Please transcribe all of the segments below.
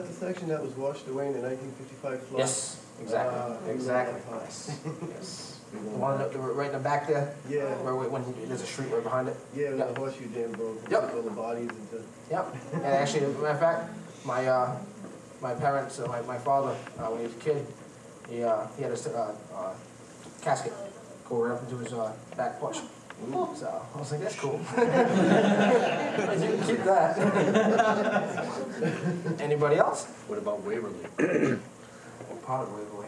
the section that was washed away in the 1955 flood? Yes, exactly. Exactly. Yes. Yes. The one right in the back there? Yeah. When there's a street right behind it? Yeah, when the horseshoe dam broke. Yep. All the bodies into... Yep. And actually, as a matter of fact, my parents, my father, when he was a kid, he had a casket go right up into his back porch. So I was like, that's cool. You can keep that. Anybody else? What about Waverly? What part of Waverly?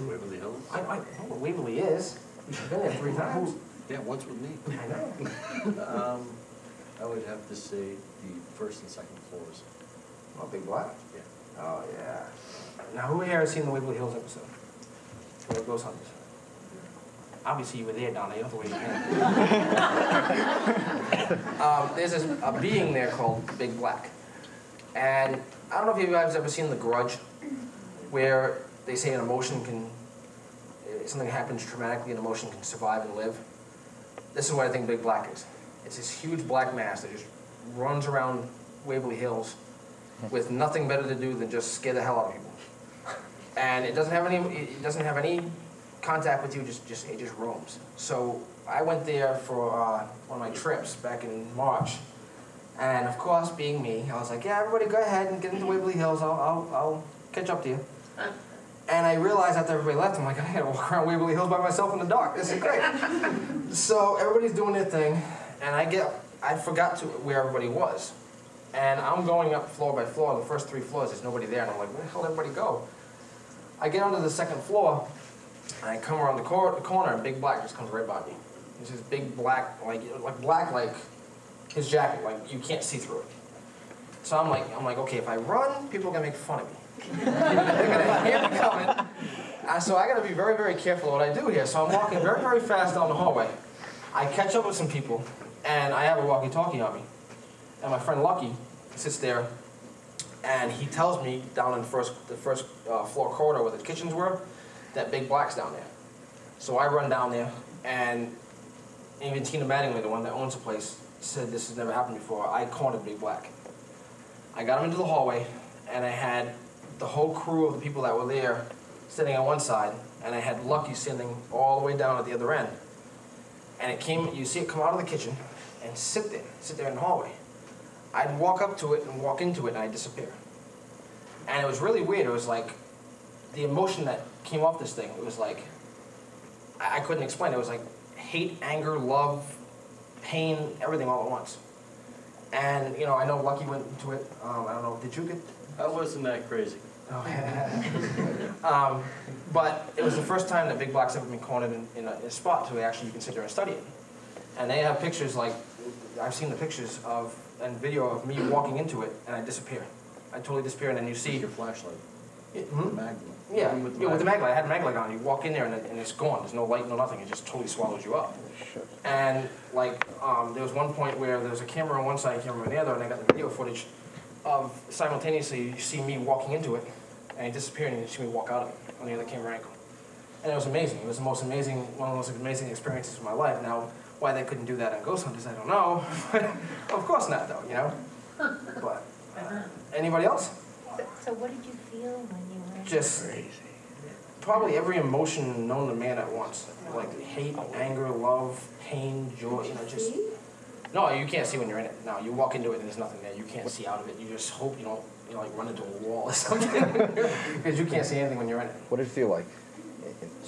Waverly Hills? I know what Waverly is. I've been there 3 times. Yeah, once with me. I know. I would have to say the first and second floors. Oh, Big Black? Yeah. Oh, yeah. Now, who here has seen the Waverly Hills episode? Where it goes hunters? Obviously, you were there, Donna. You don't have to wait your hand. There's a being there called Big Black. And I don't know if you guys have ever seen The Grudge, where they say an emotion can, something happens traumatically, an emotion can survive and live. This is what I think Big Black is. It's this huge black mass that just runs around Waverly Hills with nothing better to do than just scare the hell out of people. And it doesn't have any contact with you, it just roams. So I went there for one of my trips back in March. And of course, being me, I was like, yeah, everybody go ahead and get into Waverly Hills, I'll catch up to you. And I realized after everybody left, I'm like, I gotta walk around Waverly Hills by myself in the dark. This is great. So everybody's doing their thing, and I forgot where everybody was. And I'm going up floor by floor. The first 3 floors, there's nobody there, and I'm like, where the hell did everybody go? I get onto the 2nd floor, and I come around the corner, and Big Black just comes right by me. It's this big black, like black like his jacket, like you can't see through it. So I'm like, okay, if I run, people are gonna make fun of me. They're gonna hear me coming. So I gotta be very, very careful what I do here. So I'm walking very, very fast down the hallway. I catch up with some people, and I have a walkie-talkie on me. And my friend Lucky sits there, and he tells me down in the first floor corridor where the kitchens were, that Big Black's down there. So I run down there, and even Tina Mattingly, the one that owns the place, said this has never happened before. I cornered Big Black. I got him into the hallway, and I had the whole crew of the people that were there sitting on one side, and I had Lucky sitting all the way down at the other end. And you see it come out of the kitchen and sit there in the hallway. I'd walk up to it and walk into it, and I'd disappear. And it was really weird. It was like the emotion that came off this thing. It was like, I couldn't explain it. It was like hate, anger, love, pain, everything all at once. And, you know, I know Lucky went into it. I don't know, did you get? I wasn't that crazy. Oh, yeah. But it was the first time that Big Black's ever been cornered in a spot to actually you can sit there and study it. And they have pictures like, I've seen the pictures of, and video of me walking into it, and I disappear. I totally disappear, and then you see your flashlight. Mm-hmm. Maglite. Yeah, with the Maglite. I had a Maglite on. You walk in there, and it's gone. There's no light, no nothing. It just totally swallows you up. And like, there was one point where there was a camera on one side, a camera on the other, and I got the video footage of simultaneously you see me walking into it, and I disappear, and you see me walk out of it on the other camera angle. And it was amazing. It was the most amazing, one of the most amazing experiences of my life. Now, why they couldn't do that on Ghost Hunters, I don't know. Of course not, though, you know. But anybody else? So what did you feel when you were in? Just probably every emotion known to man at once, like hate, anger, love, pain, joy. You know, just no, you can't see when you're in it. No, you walk into it and there's nothing there. You can't see out of it. You just hope you don't, like run into a wall or something because you can't see anything when you're in it. What did it feel like?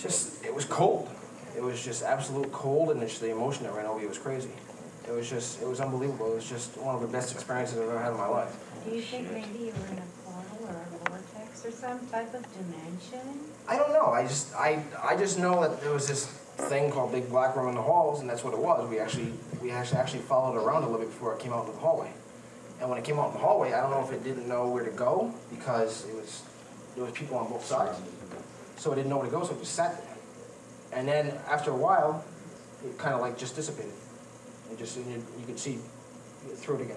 Just it was cold. It was just absolute cold, and just the emotion that ran over you was crazy. It was unbelievable. It was just one of the best experiences I've ever had in my life. Do you think maybe you were in a portal or a vortex or some type of dimension? I don't know. I just know that there was this thing called Big Black room in the halls, and that's what it was. We actually followed it around a little bit before it came out into the hallway. And when it came out in the hallway, I don't know if it didn't know where to go because there was people on both sides, so it didn't know where to go, so it just sat there. And then after a while, it kind of like just dissipated. You could see through it again.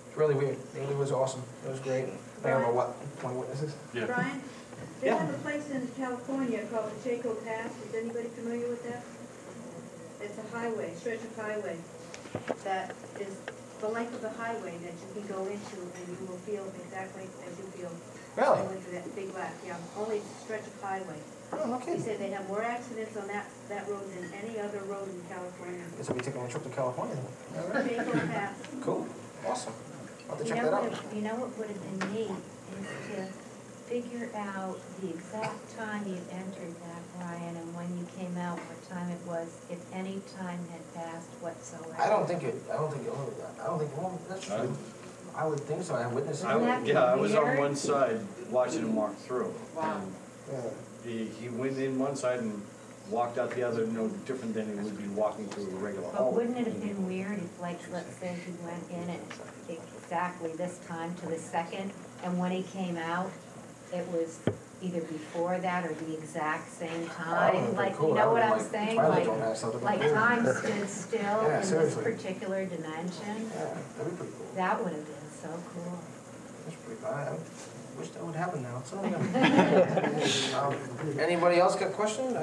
It's really weird. It was awesome. It was great. I don't know what 20 witnesses. Yeah. Brian, they have a place in California called the Chaco Pass. Is anybody familiar with that? It's a highway, stretch of highway that is the length of the highway that you can go into, and you will feel exactly as you feel. Really? Going through that big black, yeah, only a stretch of highway. Oh, no He kidding. said they have more accidents on that road than any other road in California. Guess we'll be taking a trip to California then. All right. Chaco Pass. Cool. Awesome. I'll have to You check know that what, out. you know what would have been neat is to figure out the exact time you entered that, Brian, and when you came out, what time it was, if any time had passed whatsoever. I don't think it will. Well, that's true. I would think so. I have witnesses. I was on one side watching him walk through. Wow. And he went in one side and walked out the other, no different than he would be walking through a regular But hallway. wouldn't it have been weird if, like, let's say he went in at exactly this time to the second, and when he came out, it was either before that or the exact same time? Like, you know what I'm saying? Like time stood still Yeah, in this seriously. particular dimension? Yeah, that'd be pretty cool. That would have been so cool. That's pretty cool. I wish that would happen now. So, anybody else got questions?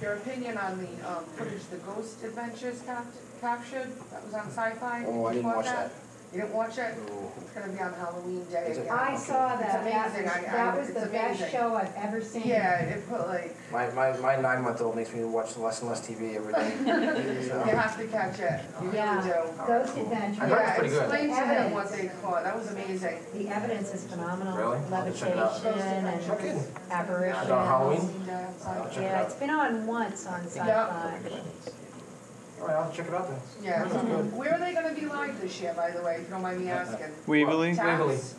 Your opinion on the footage the Ghost Adventures captured that was on Sci-Fi? Oh, I didn't watch that. You didn't watch it? No. It's gonna be on Halloween Day. Is it? I saw that. It's amazing. That was It's the best amazing. show I've ever seen. Yeah, it put like, My 9-month-old makes me watch less and less TV every day. So. you have to catch it. You Yeah. really do. Ghost Adventures. I heard it's Yeah, pretty good. explain to him Evidence. what they caught. That was amazing. The evidence is phenomenal. Really? I'll have to check it out. Levitation No kidding. and apparitions. On Halloween? Yeah, Check it Yeah, out. it's been on once on Sci-Fi. All right, I'll check it out then. Yeah. Where are they gonna be live this year, by the way, if you don't mind me asking? Waverly? Taps?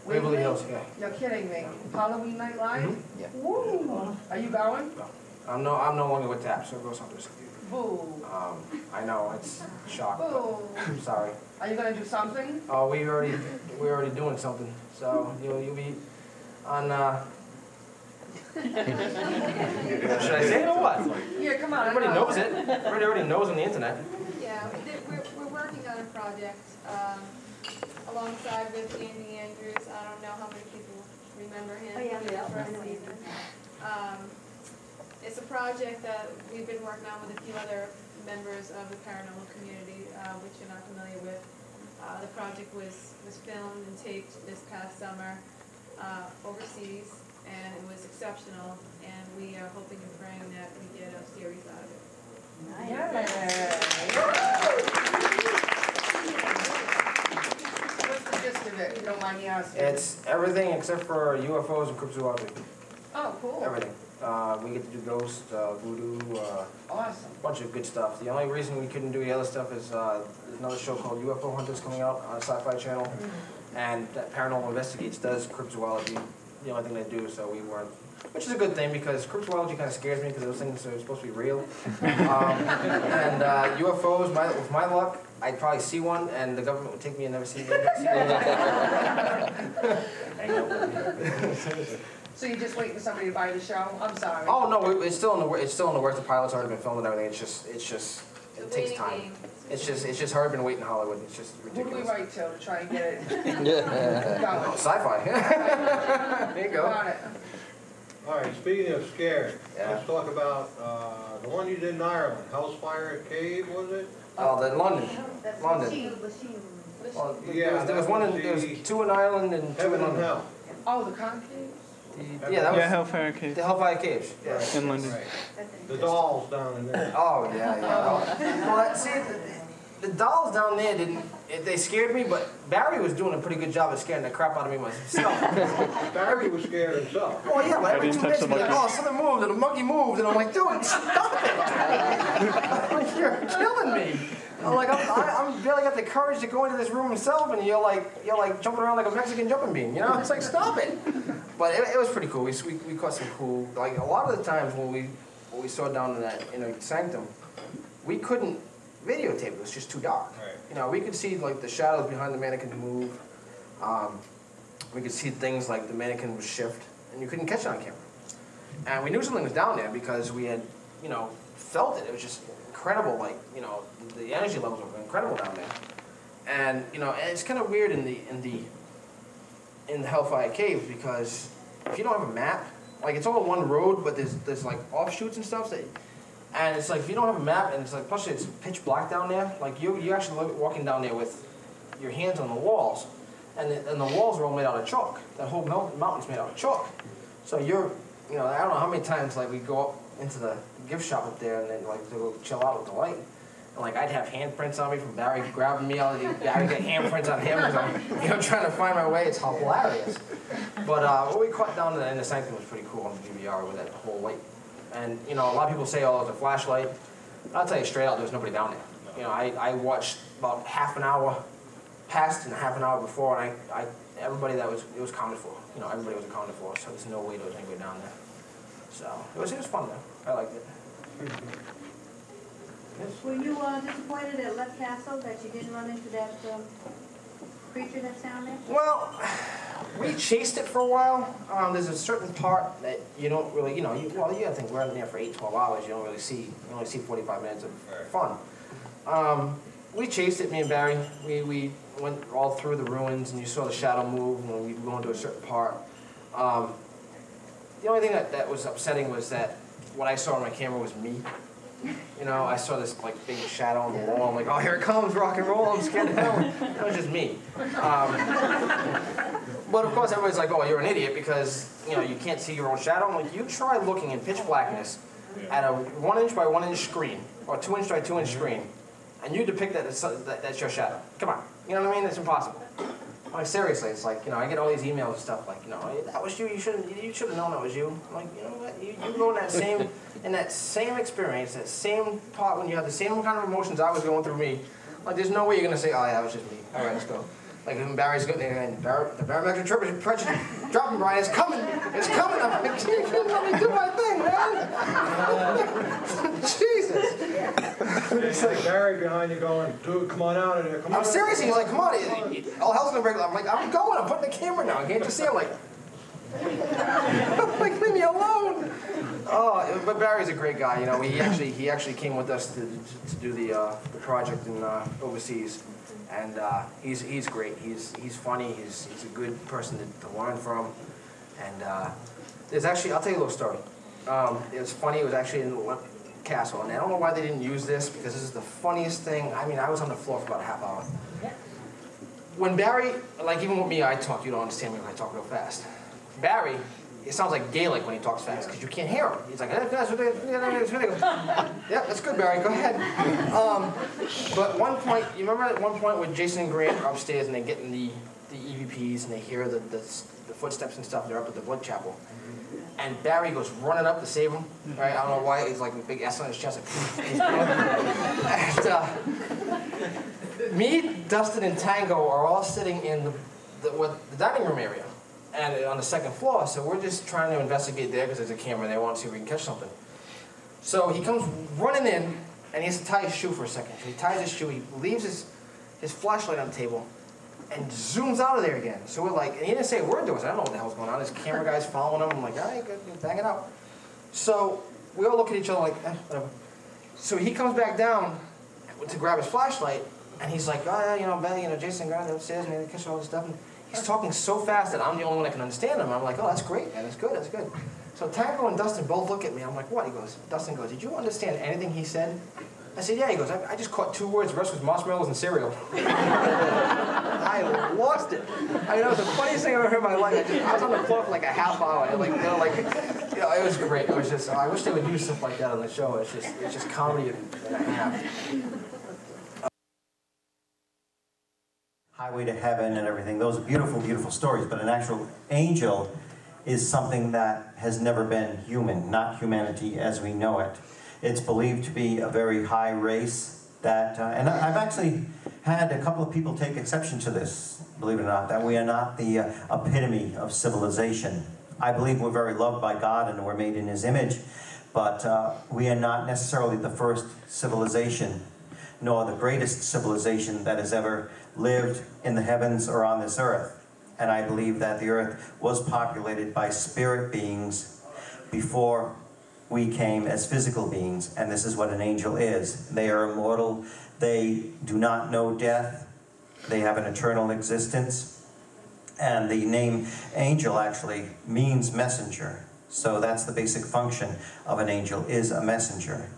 Waverly Hills, yeah. You're kidding me. Halloween night live? Mhm. Yeah. Woo! Are you going? I'm no longer with TAP, so go something. Boo. I know, it's a shock, but Boo. I'm sorry. Are you gonna do something? Oh, we're already doing something, so you'll be on, should I say it or what? Yeah, come on. Everybody knows it. Everybody already knows on the internet. Yeah, we're working on a project alongside with Andy Andrews. I don't know how many people remember him. Oh, yeah, He's yeah, from I know him. It's a project that we've been working on with a few other members of the paranormal community, which you're not familiar with. The project was filmed and taped this past summer overseas, and it was exceptional, and we are hoping and praying that we get a series out of it. What's the gist of it, if you don't mind me asking? It's everything except for UFOs and cryptozoology. Oh, cool. Everything. We get to do ghosts, voodoo, Awesome. a bunch of good stuff. The only reason we couldn't do the other stuff is there's another show called UFO Hunters coming out on Sci-Fi Channel, and that Paranormal Investigates does cryptozoology, the only thing they do, so we weren't, which is a good thing because cryptozoology kind of scares me because those things are supposed to be real. And UFOs, with my luck, I'd probably see one and the government would take me and never see me. So you're just waiting for somebody to buy the show? I'm sorry. Oh no, it's still in the works. The pilot's already been filmed and everything. It takes time. It's just hard been waiting in Hollywood. It's just Who do we ridiculous. write to try and get it Oh, going? sci-fi. There you go. Got it. All right, speaking of scared, Yeah. let's talk about the one you did in Ireland, House Fire at Cave, was it? Oh, the London. That's London. Lachine. Well, Yeah, there was one. There was the- 2 in Ireland and 2 in Heaven and London. Hell. Oh, the concave? Yeah, that was Yeah, Hellfire Cave the Hellfire Caves. Yeah. in London. The dolls down in there. Oh yeah, yeah. Well, see, the dolls down there they scared me, but Barry was doing a pretty good job of scaring the crap out of me myself. Barry was scared himself. Oh yeah, like every didn't 2 touch minutes, the he'd be like, monkey. oh, something moved, and a monkey moved, and I'm like, dude, stop it! You're killing me. I'm like, I'm barely got the courage to go into this room myself, and you're like jumping around like a Mexican jumping bean, you know? It's like, stop it. But it was pretty cool. We caught some cool, like a lot of the times when we saw down in that sanctum, we couldn't videotape. It was just too dark. Right. You know, we could see like the shadows behind the mannequin move. We could see things like the mannequin would shift, and you couldn't catch it on camera. And we knew something was down there because we had, felt it. It was just incredible. Like, the energy levels were incredible down there. And and it's kind of weird in the Hellfire Cave because if you don't have a map, like it's all one road, but there's like offshoots and stuff And it's like, if you don't have a map, and it's like, especially it's pitch black down there, like you actually walking down there with your hands on the walls, and the walls are all made out of chalk. That whole mountain's made out of chalk. So you're, you know, I don't know how many times like we go up into the gift shop up there and then like to go chill out with the light. And like I'd have handprints on me from Barry grabbing me out of the, Barry get handprints on him because I'm, you know, trying to find my way. It's hilarious. But what we caught down in the sanctum was pretty cool on the DVR with that whole light. And you know, a lot of people say, oh, it's a flashlight. I'll tell you straight out, there's nobody down there. You know, I watched about half an hour past and half an hour before, and everybody that was, it was accounted for. You know, everybody was accounted for, so there's no way there was anybody down there. So it was fun though. I liked it. Were you disappointed at Left Castle that you didn't run into that creature that's down there? Well, we chased it for a while. There's a certain part that you don't really, you know, you gotta think we're in there for 8, 12 hours. You don't really see, you only see 45 minutes of fun. We chased it, me and Barry. We went all through the ruins, and you saw the shadow move when we go into a certain part. The only thing that was upsetting was that what I saw on my camera was me. You know, I saw this like big shadow on the wall. I'm like, oh, here it comes, rock and roll. I'm scared to hell. That was just me. But of course, everybody's like, oh, you're an idiot because you know you can't see your own shadow. I'm like, you try looking in pitch blackness at a 1 inch by 1 inch screen or 2 inch by 2 inch screen, and you depict that's your shadow. Come on, you know what I mean? It's impossible. Like seriously, it's like, you know, I get all these emails and stuff like, you know, that was you. You should have known that was you. I'm like, you know what? You go in that same experience, that same part when you have the same kind of emotions I was going through me. Like, there's no way you're gonna say, oh yeah, that was just me. All right, let's go. Like when Barry's good, and the barometric pressure dropping, Brian, it's coming. It's coming. I'm like, you shouldn't let me do my thing, man. Jesus. It's like Barry behind you going, dude, come on out of there. Come on. I'm serious. He's like, come on. All hell's gonna break. I'm like, I'm going. I'm putting the camera down. Can't you see? I'm like, leave me alone. Oh, but Barry's a great guy. You know, he actually came with us to do the project in overseas. And he's great. He's funny. He's a good person to learn from. And there's actually, I'll tell you a little story. It was funny. It was actually in the castle, and I don't know why they didn't use this because this is the funniest thing. I mean, I was on the floor for about a half hour. When Barry, like even with me, I talk. You don't understand me when I talk real fast. Barry, it sounds like Gaelic when he talks fast because you can't hear him. He's like, yeah, that's good, Barry. Go ahead. But one point, you remember at one point when Jason and Grant are upstairs and they get in the EVPs and they hear the footsteps and stuff. They're up at the blood chapel, and Barry goes running up to save him. Right? I don't know why. He's like a big S on his chest. Like, and me, Dustin, and Tango are all sitting in the dining room area. And on the second floor, so we're just trying to investigate there because there's a camera and they want to see if we can catch something. So he comes running in, and he has to tie his shoe for a second. So he ties his shoe, he leaves his flashlight on the table, and zooms out of there again. So we're like, and he didn't say a word to us. I don't know what the hell's going on. His camera guy's following him. I'm like, all right, good, bang it out. So we all look at each other like, whatever. So he comes back down to grab his flashlight, and he's like, oh yeah, Jason got upstairs, man, they catch all this stuff. And he's talking so fast that I'm the only one that can understand him. I'm like, oh, that's great, man. That's good. That's good. So Tango and Dustin both look at me. I'm like, what? He goes, Dustin goes, did you understand anything he said? I said, yeah. He goes, I just caught 2 words. The rest was marshmallows and cereal. I lost it. I mean, that was the funniest thing I've ever heard in my life. I was on the floor for like a half hour. And it was great. It was just, I wish they would use stuff like that on the show. It's just comedy and a half. Highway to Heaven and everything, those are beautiful, beautiful stories, but an actual angel is something that has never been human, not humanity as we know it. It's believed to be a very high race that, and I've actually had a couple of people take exception to this, believe it or not, that we are not the epitome of civilization. I believe we're very loved by God and we're made in His image, but we are not necessarily the first civilization, nor the greatest civilization that has ever lived in the heavens or on this earth. And I believe that the earth was populated by spirit beings before we came as physical beings, and this is what an angel is. They are immortal, they do not know death, they have an eternal existence, and the name angel actually means messenger. So that's the basic function of an angel, is a messenger.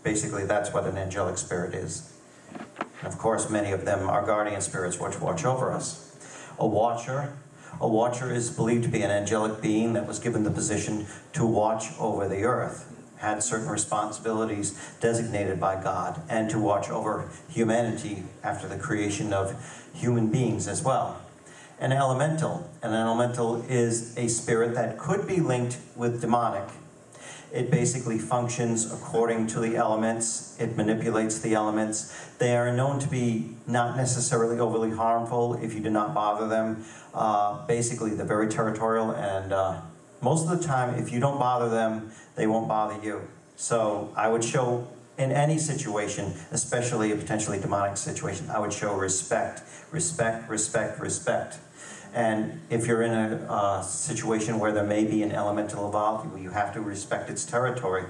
Basically, that's what an angelic spirit is. And of course, many of them are guardian spirits which watch over us. A watcher is believed to be an angelic being that was given the position to watch over the earth, had certain responsibilities designated by God, and to watch over humanity after the creation of human beings as well. An elemental is a spirit that could be linked with demonic. It basically functions according to the elements. It manipulates the elements. They are known to be not necessarily overly harmful if you do not bother them. Basically, they're very territorial, and most of the time, if you don't bother them, they won't bother you. So I would show, in any situation, especially a potentially demonic situation, I would show respect, respect, respect, respect. And if you're in a situation where there may be an elemental involved, you have to respect its territory.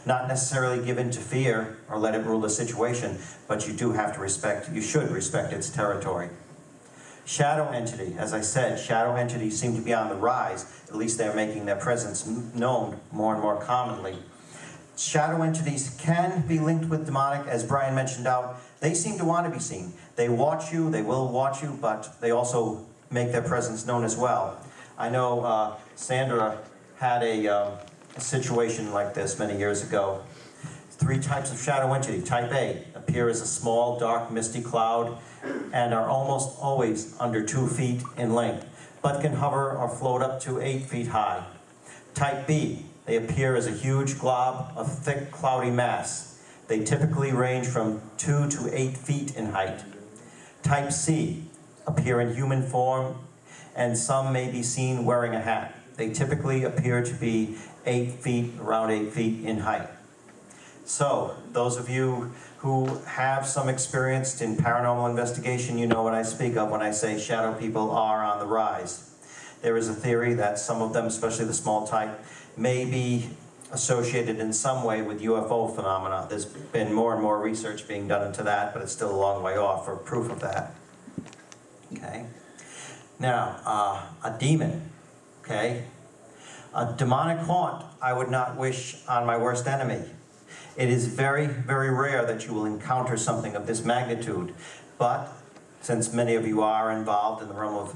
Not necessarily give in to fear or let it rule the situation, but you do have to respect, you should respect its territory. Shadow entity, as I said, shadow entities seem to be on the rise. At least they're making their presence known more and more commonly. Shadow entities can be linked with demonic, as Brian mentioned out. They seem to want to be seen. They watch you, they will watch you, but they also make their presence known as well. I know Sandra had a situation like this many years ago. 3 types of shadow entity. Type A appear as a small, dark, misty cloud and are almost always under 2 feet in length, but can hover or float up to 8 feet high. Type B, they appear as a huge glob of thick, cloudy mass. They typically range from 2 to 8 feet in height. Type C, appear in human form, and some may be seen wearing a hat. They typically appear to be 8 feet, around 8 feet in height. So, those of you who have some experience in paranormal investigation, you know what I speak of when I say shadow people are on the rise. There is a theory that some of them, especially the small type, may be associated in some way with UFO phenomena. There's been more and more research being done into that, but it's still a long way off for proof of that. Okay. Now, a demon, okay? A demonic haunt I would not wish on my worst enemy. It is very, very rare that you will encounter something of this magnitude, but since many of you are involved in the realm of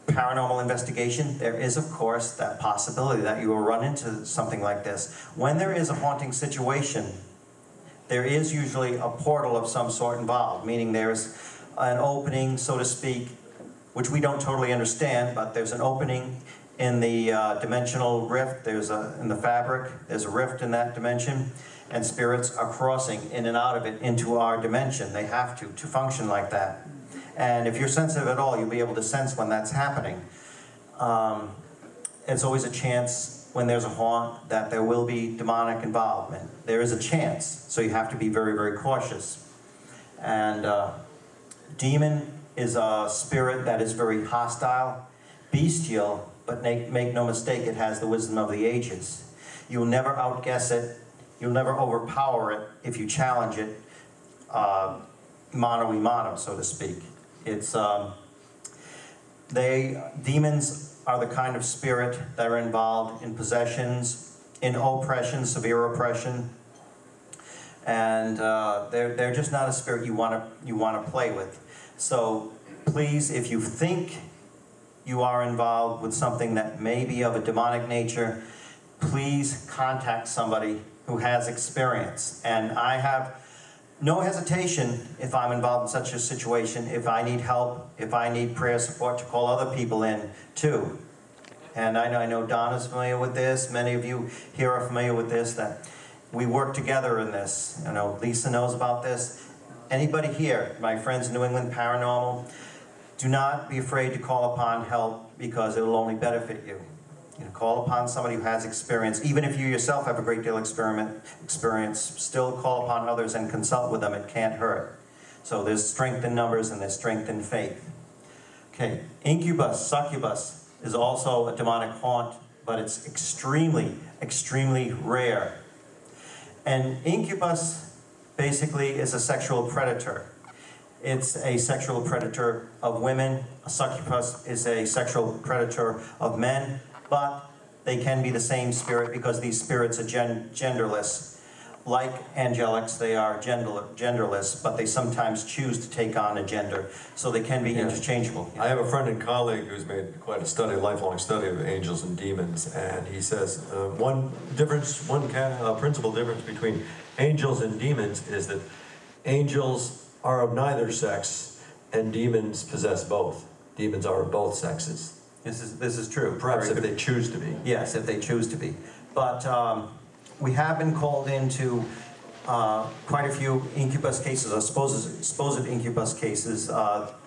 paranormal investigation, there is, of course, that possibility that you will run into something like this. When there is a haunting situation, there is usually a portal of some sort involved, meaning there's an opening, so to speak, which we don't totally understand, but there's an opening in the dimensional rift, in the fabric, there's a rift in that dimension, and spirits are crossing in and out of it into our dimension. They have to function like that. And if you're sensitive at all, you'll be able to sense when that's happening. It's always a chance when there's a haunt that there will be demonic involvement. There is a chance, so you have to be very, very cautious. And demon is a spirit that is very hostile, bestial, but make no mistake, it has the wisdom of the ages. You'll never outguess it. You'll never overpower it if you challenge it mano a mano, so to speak. It's demons are the kind of spirit that are involved in possessions, in oppression, severe oppression, and they're just not a spirit you want to play with. So please, if you think you are involved with something that may be of a demonic nature, please contact somebody who has experience. And I have no hesitation, if I'm involved in such a situation, if I need help, if I need prayer support, to call other people in too. And I know Donna's familiar with this, many of you here are familiar with this, that we work together in this. I know Lisa knows about this. Anybody here, my friends in New England Paranormal, do not be afraid to call upon help, because it will only benefit you. You know, call upon somebody who has experience. Even if you yourself have a great deal of experience, still call upon others and consult with them. It can't hurt. So there's strength in numbers and there's strength in faith. Okay, incubus, succubus is also a demonic haunt, but it's extremely, extremely rare. And incubus basically is a sexual predator. It's a sexual predator of women. A succubus is a sexual predator of men, but they can be the same spirit because these spirits are genderless. like angelics, they are genderless, but they sometimes choose to take on a gender, so they can be interchangeable. I have a friend and colleague who's made quite a study, a lifelong study of angels and demons, and he says one principal difference between angels and demons is that angels are of neither sex, and demons possess both. Demons are of both sexes. This is true. Perhaps if they choose to be. Yes, if they choose to be. But we have been called into quite a few incubus cases, or supposed incubus cases.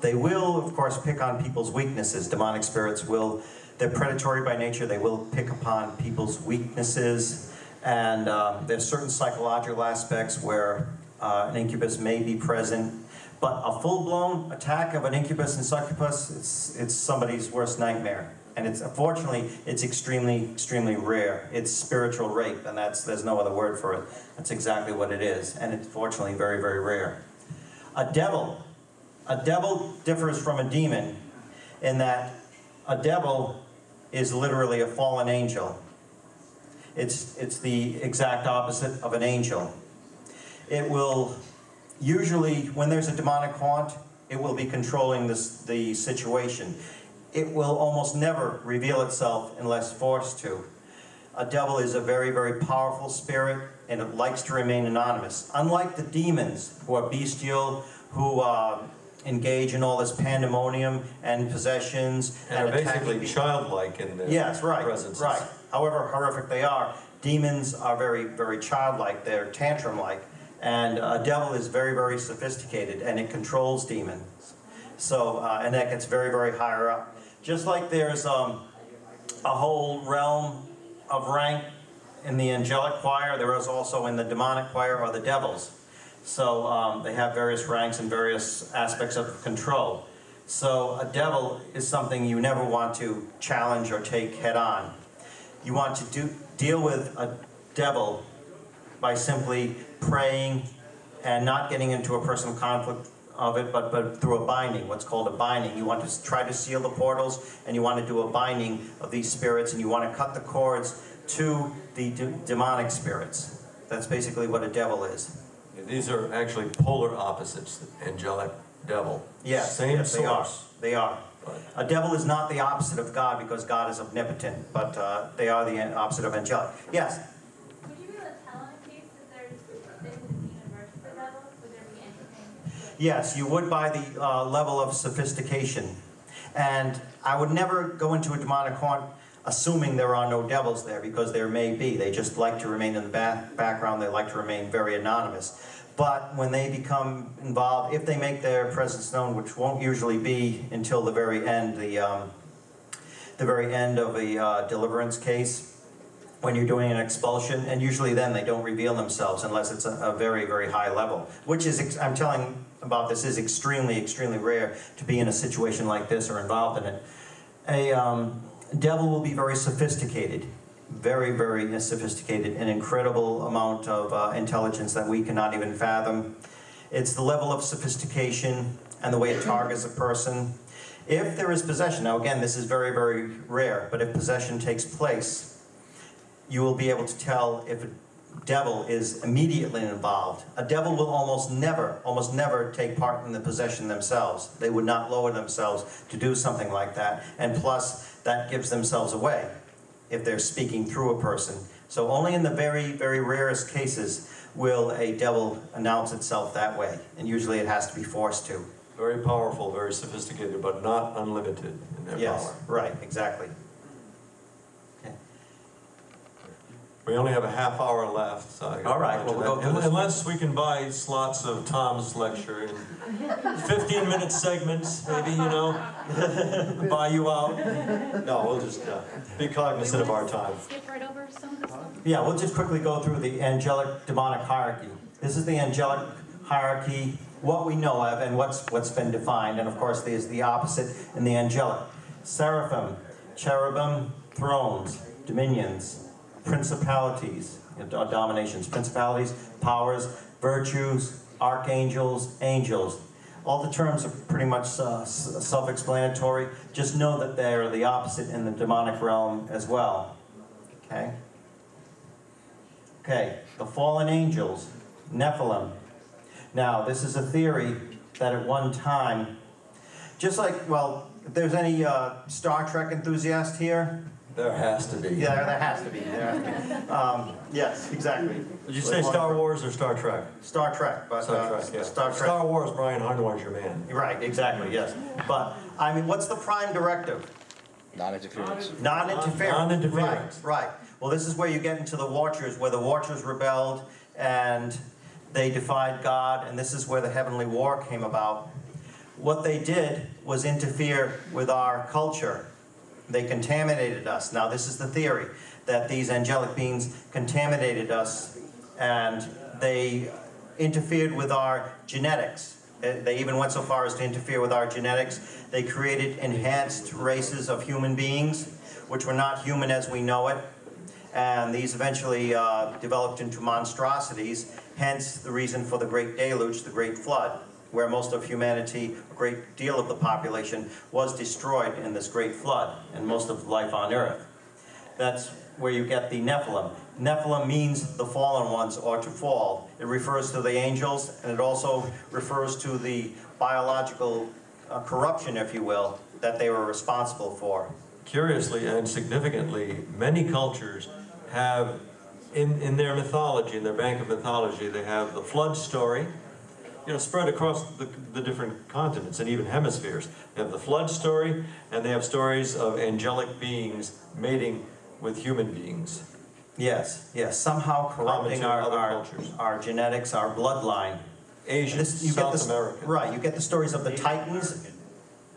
They will, of course, pick on people's weaknesses. Demonic spirits will, they're predatory by nature. They will pick upon people's weaknesses. And there's certain psychological aspects where an incubus may be present. But a full-blown attack of an incubus and succubus, it's somebody's worst nightmare. And unfortunately, it's extremely, extremely rare. It's spiritual rape, and there's no other word for it. That's exactly what it is. And it's fortunately very, very rare. A devil differs from a demon in that a devil is literally a fallen angel. It's the exact opposite of an angel. It will usually, when there's a demonic haunt, it will be controlling the situation. It will almost never reveal itself unless forced to. A devil is a very, very powerful spirit, and it likes to remain anonymous. Unlike the demons, who are bestial, who engage in all this pandemonium and possessions and are basically childlike in their presences. Right. However horrific they are, demons are very, very childlike. They're tantrum-like. And a devil is very, very sophisticated, and it controls demons. So, and that gets very, very higher up. Just like there's a whole realm of rank in the angelic choir, there is also in the demonic choir or the devils. So they have various ranks and various aspects of control. So a devil is something you never want to challenge or take head on. You want to deal with a devil by simply praying and not getting into a personal conflict of it, but through a binding, what's called a binding. You want to try to seal the portals, and you want to do a binding of these spirits, and you want to cut the cords to the demonic spirits. That's basically what a devil is. These are actually polar opposites, angelic, devil. Yes, Same yes, source. They are. A devil is not the opposite of God because God is omnipotent, but they are the opposite of angelic. Yes? Would you be able to tell in a case that there's a demon versus the devil? Would there be anything? Yes, you would by the level of sophistication. And I would never go into a demonic haunt assuming there are no devils there, because there may be. They just like to remain in the background. They like to remain very anonymous. But when they become involved, if they make their presence known, which won't usually be until the very end, the very end of a deliverance case, when you're doing an expulsion, and usually then they don't reveal themselves unless it's a very, very high level, which is, I'm telling about this, is extremely, extremely rare to be in a situation like this or involved in it. A devil will be very sophisticated, very, very sophisticated, an incredible amount of intelligence that we cannot even fathom. It's the level of sophistication and the way it targets a person. If there is possession, now again, this is very, very rare, but if possession takes place, you will be able to tell if a devil is immediately involved. A devil will almost never take part in the possession themselves. They would not lower themselves to do something like that. And plus, that gives themselves away if they're speaking through a person. So only in the very, very rarest cases will a devil announce itself that way. And usually it has to be forced to. Very powerful, very sophisticated, but not unlimited in their power. Yes, right, exactly. We only have a half hour left, so all right, well, we'll go unless we can buy slots of Tom's lecture in 15-minute segments, maybe, you know, buy you out. No, we'll just be cognizant of our time. Skip right over some of the stuff. Yeah, we'll just quickly go through the angelic demonic hierarchy. This is the angelic hierarchy, what we know of and what's been defined, and of course there's the opposite in the angelic. Seraphim, cherubim, thrones, dominions, principalities, dominations, principalities, powers, virtues, archangels, angels. All the terms are pretty much self-explanatory. Just know that they're the opposite in the demonic realm as well. Okay? Okay, the fallen angels, Nephilim. Now, this is a theory that at one time, just like, well, if there's any Star Trek enthusiast here? There has to be. Yeah, there has to be. Yes, exactly. Did you say Star Wars or Star Trek? Star Trek, but Star Trek, yeah. Star Trek. Star Wars, Brian Harnois, your man. Right, exactly, yes. But, I mean, what's the prime directive? Non-interference. Non-interference. Non-interference. Right. Well, this is where you get into the Watchers, where the Watchers rebelled and they defied God, and this is where the Heavenly War came about. What they did was interfere with our culture. They contaminated us. Now, this is the theory, that these angelic beings contaminated us, and they interfered with our genetics. They even went so far as to interfere with our genetics. They created enhanced races of human beings, which were not human as we know it. And these eventually developed into monstrosities, hence the reason for the Great Deluge, the Great Flood, where most of humanity, a great deal of the population, was destroyed in this Great Flood, and most of life on Earth. That's where you get the Nephilim. Nephilim means the fallen ones, or to fall. It refers to the angels, and it also refers to the biological corruption, if you will, that they were responsible for. Curiously and significantly, many cultures have, in their mythology, in their bank of mythology, they have the flood story, you know, spread across the different continents and even hemispheres. They have the flood story, and they have stories of angelic beings mating with human beings. Yes, yes, somehow corrupting our genetics, our bloodline. Asian, South American. Right, you get the stories of the Titans.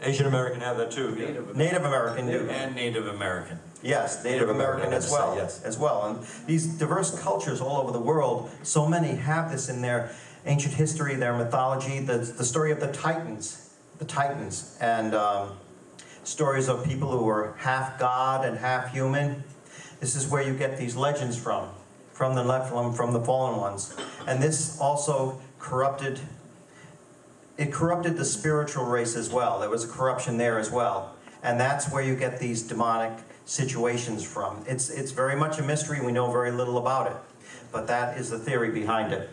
Asian American have that too. Native American do. And Native American. Yes, Native American as well. Yes. As well. And these diverse cultures all over the world, so many have this in their ancient history, their mythology, the story of the Titans, and stories of people who were half God and half human. This is where you get these legends from the Nephilim, from the fallen ones. And this also corrupted the spiritual race as well. There was a corruption there as well. And that's where you get these demonic situations from. It's very much a mystery. We know very little about it. But that is the theory behind it.